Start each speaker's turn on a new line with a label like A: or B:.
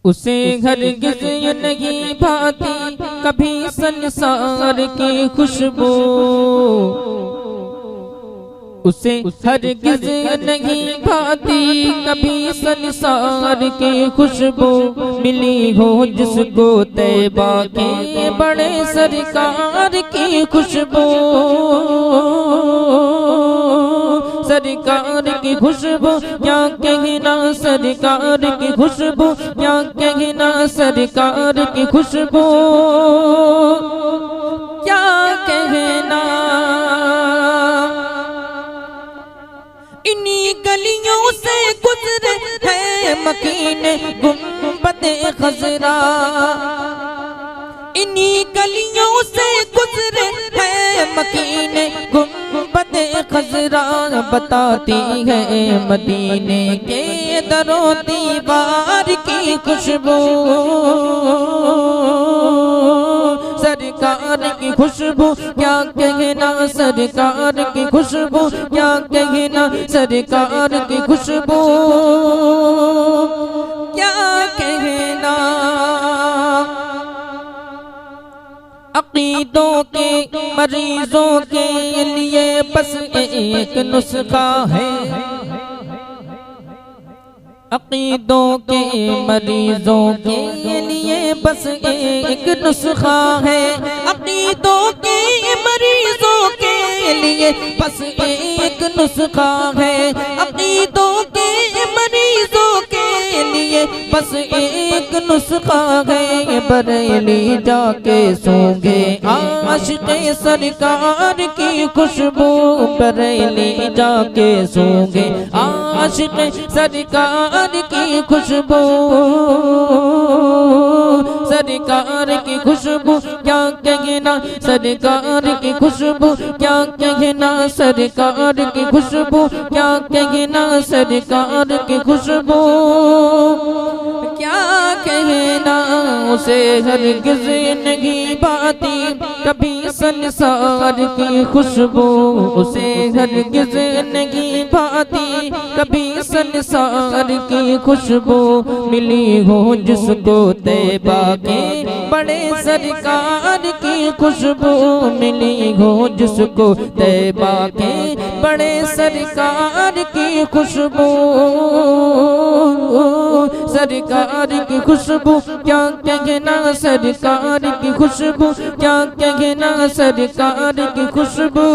A: उसे हरगिज़ ये नहीं भाती कभी संसार की खुशबू। उसे हरगिज़ ये नहीं भाती कभी संसार की खुशबू। मिली हो जिसको तैबा के बड़े सरकार की खुशबू। सरकार की खुशबू क्या कहना, सरकार की खुशबू क्या कहना, सरकार की खुशबू क्या कहना। इन्हीं गलियों से गुजरे है मकीन गुंबदे खजरा। इन्हीं गलियों से गुजरे है मकीन गुंबदे खजरा। बताती है मदीने के दरो दीवार की खुशबू। सरकार की खुशबू क्या कहना, सरकार की खुशबू क्या कहना, सरकार की खुशबू क्या कहना। अकीदों के मरीजों के लिए बस एक नुस्खा है। अकीदों के मरीजों के लिए बस एक नुस्खा है। अकीदों के मरीजों के लिए बस एक नुस्खा है। अकीदों के मरीजों के लिए बस एक नुस्खा है। बरेली जाके सूंघे आशिक़े सरकार की खुशबू। बरेली जाके सूंघे आशिक़े सरकार की खुशबू। सरकार की खुशबू क्या कहना, सरकार की खुशबू क्या कहना, सरकार की खुशबू क्या कहना, सरकार की खुशबू क्या कहना। उसे हरगिज़ नहीं पाती कभी संसार की खुशबू। उसे हरगिज़ नहीं पाती कभी संसार की खुशबू। मिली हो जिसको तैबा के बड़े सरकार की खुशबू। मिली हो जिसको तैबा के बड़े सरकार की खुशबू। सरकार की खुशबू क्या कहना, सरकार की खुशबू क्या कहना, सरकार की खुशबू